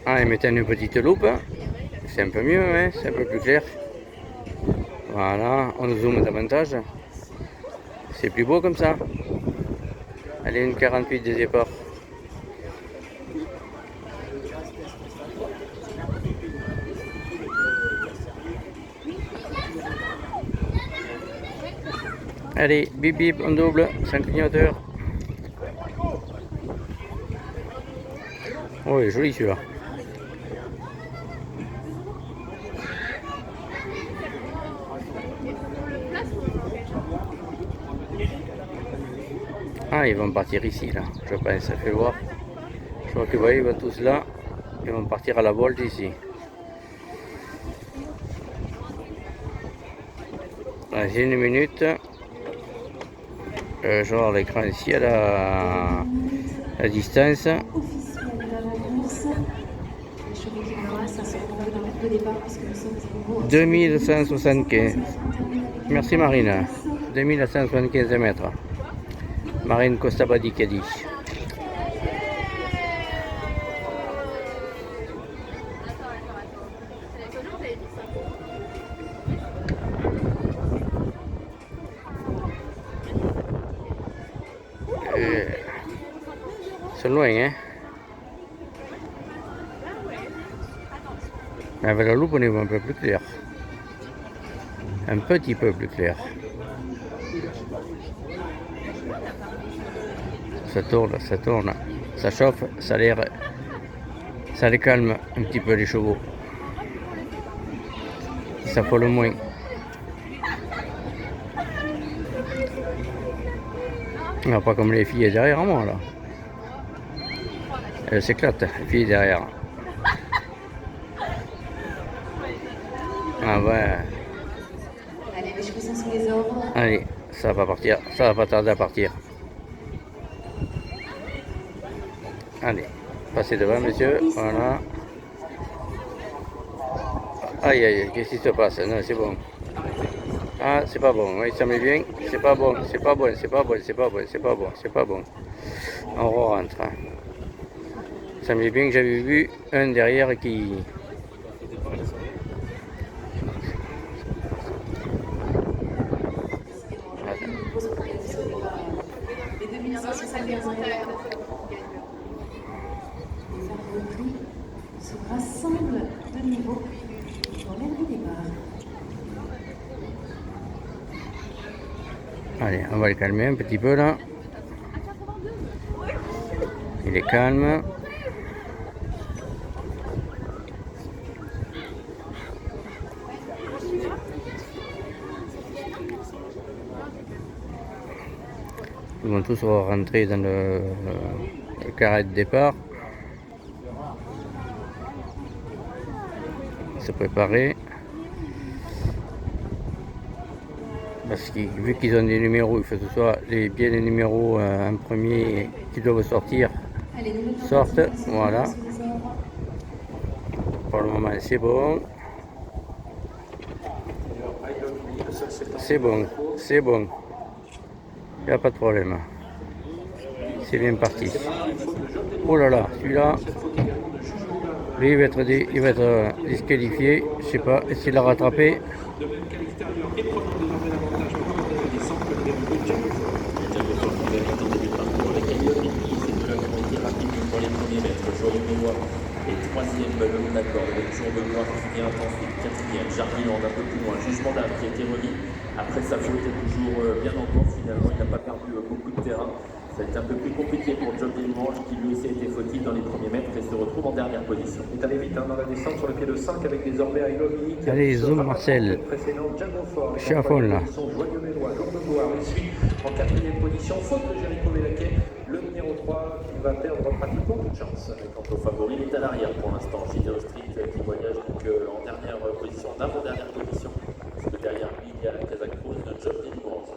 Ah, et mettez une petite loupe. C'est un peu mieux, hein, c'est un peu plus clair. Voilà, on zoome davantage. C'est plus beau comme ça. Allez, une 48 des départs. Allez, bip bip, on double, 5 clignoteurs. Oh, il est joli celui-là. Ah, ils vont partir ici, là, je pense, ça fait voir. Je crois que vous voyez, ils vont tous là. Ils vont partir à la volte ici. J'ai une minute. Je vais voir l'écran ici à la distance. 2175. Merci Marine. 2175 mètres. Marine Costabadi qui a dit. C'est loin, hein. Mais avec la loupe, on est un peu plus clair. Un petit peu plus clair. Ça tourne, ça chauffe, ça les calme un petit peu les chevaux. Ça faut le moins. Non, pas comme les filles derrière moi là. Elles s'éclatent, les filles derrière. Ah ouais. Allez, les chevaux sont sous les ordres. Allez, ça va partir, ça va pas tarder à partir. Allez, passez devant monsieur, voilà. Aïe aïe, qu'est-ce qui se passe? Non, c'est bon. Ah, c'est pas bon, oui, ça me vient. C'est pas bon, c'est pas bon, c'est pas bon, c'est pas bon, c'est pas bon, c'est pas bon. On rentre. Hein. Ça me bien que j'avais vu un derrière qui... Les 2175 se rassemblent de nouveau dans l'air du départ. Allez, on va le calmer un petit peu là. Il est calme. Ils vont tous rentrer dans le carré de départ. Se préparer. Parce que vu qu'ils ont des numéros, il faut que ce soit bien les numéros en premier qui doivent sortir. Sortent, voilà. Pour le moment c'est bon. C'est bon, c'est bon. Il n'y a pas de problème. C'est bien parti. Oh là là, celui-là, lui il va être disqualifié. Je sais pas, est-ce qu'il l'a rattrapé? Et troisième, Ballon d'accord, avec Jour de Gloire qui vient ensuite, quatrième, Jardiland un peu plus loin, Jugement d'âme qui a été remis après sa faute est toujours bien en course, finalement il n'a pas perdu beaucoup de terrain. Ça a été un peu plus compliqué pour Job Dimanche qui lui aussi a été fautif dans les premiers mètres et se retrouve en dernière position. Il est allé vite dans la descente sur le pied de 5 avec désormais Ailomi qui allez, zoom Marcel. Je suis à fond là. Joyeux Mélois, Jour de Gloire, il suit en quatrième position, faute de Jéricho Vélaquet. Le numéro 3 qui va perdre pratiquement toute chance. Mais quant au favori, il est à l'arrière pour l'instant. Gideon Street qui voyage donc en dernière position, en avant-dernière position. Parce que derrière lui, il y a la Casa Cruz de Job Deliverance.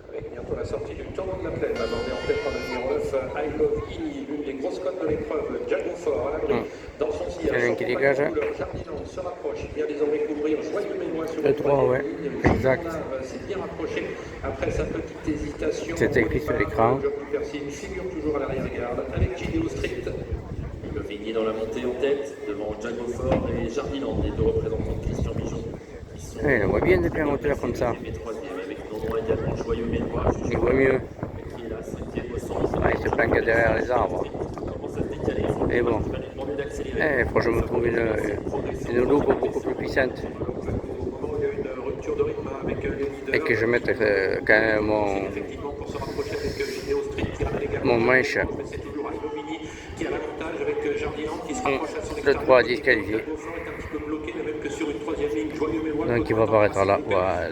Avec bientôt la sortie du tournant de la plaine, abordé en tête par le numéro 9, I Love Guinea, l'une des grosses cotes de l'épreuve. Django Fort à l'abri. Dans son sillage, qui dégage. Jardiland se rapproche. Il vient désormais couvrir Joyeux Mélois sur le 3, ouais, exact. C'est bien rapproché après sa petite hésitation. C'est écrit sur l'écran. Job du Persil figure toujours à l'arrière-garde avec Gideon Street. Le Vignier est dans la montée en tête, devant Jago Fort et Jardiland, les deux représentants de Christian Mijon. Il voit bien depuis un moteur comme ça. Et troisième, avec Nondron également, Joyeux Mélois, Il voit mieux. qui est là, cinquième au 100. Ah, il se planque derrière les arbres. Commence à se décaler. Et bon. Il va lui demander d'accélérer. Il faut que je me trouve une loupe beaucoup plus puissante. Au moment où il y a une rupture de rythme avec les leaders. Et que je mette quand même Effectivement, pour se rapprocher avec Ginéo Street qui ramène également. mon manche. Mais c'est toujours Aldomini qui a l'avantage avec Jardiland qui se rapproche à son Le extérieur. 3 disqualifié. Jago Fort est un petit peu bloqué, de même que sur une troisième ligne. Joyeux Mélois. Donc il va apparaître là. Voilà.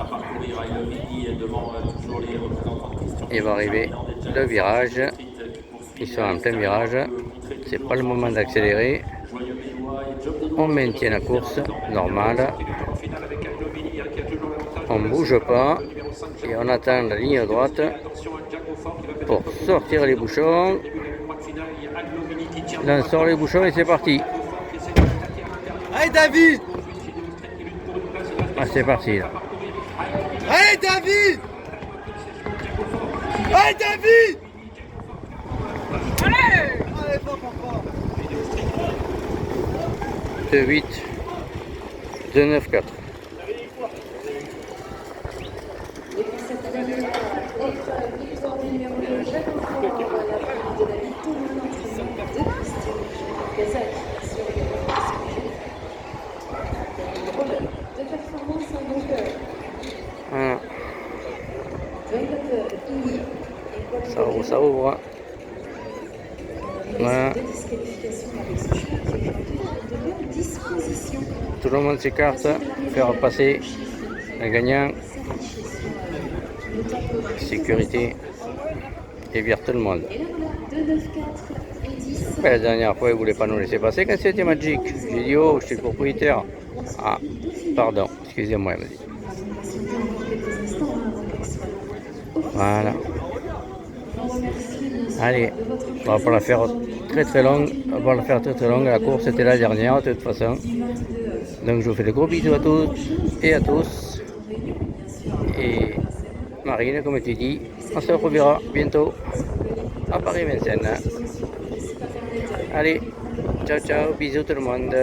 Parcourir Ailovini devant toujours les représentants de Christian. Il va arriver le virage. Ils sont en plein virage. C'est pas le moment d'accélérer. Joyeux Mélois et Job Denou. On maintient la course normale. En finale avec Aldomini qui a toujours l'avantage. On bouge pas. Et on attend la ligne droite Attention à Jago Fort qui va mettre pour sortir les bouchons. au début de la moitié finale. Il y a Aldomini qui tire. Là on sort les bouchons et c'est parti. Allez David! Ah, c'est parti là. Allez David! Allez David! Allez! Allez fort, fort. 2-8, 2-9-4. Et pour cette dernière victoire du numéro 2, Jacques Fort, la prise de la victoire de l'entraînement de Christian Kazak sur les problème de performance en longueur. Voilà. Joël Igny Ça ouvre. Voilà. de disqualification avec ce choix qui aujourd'hui est de leur disposition. Tout le monde s'écarte. Faire passer le gagnant. Sécurité. Et vire tout le monde. Et là voilà, 2, 9, 4 et 10. La dernière fois, il ne voulait pas nous laisser passer quand c'était Magic. J'ai dit, oh, je suis le propriétaire. Ah, pardon, excusez-moi, il m'a dit. Voilà. Allez, on va pas la faire très longue. On va pas la faire très longue. La course était la dernière de toute façon. Donc je vous fais de gros bisous à toutes et à tous. Et Marine, comme tu dis, on se reverra bientôt à Paris-Vincennes. Allez, ciao ciao, bisous tout le monde.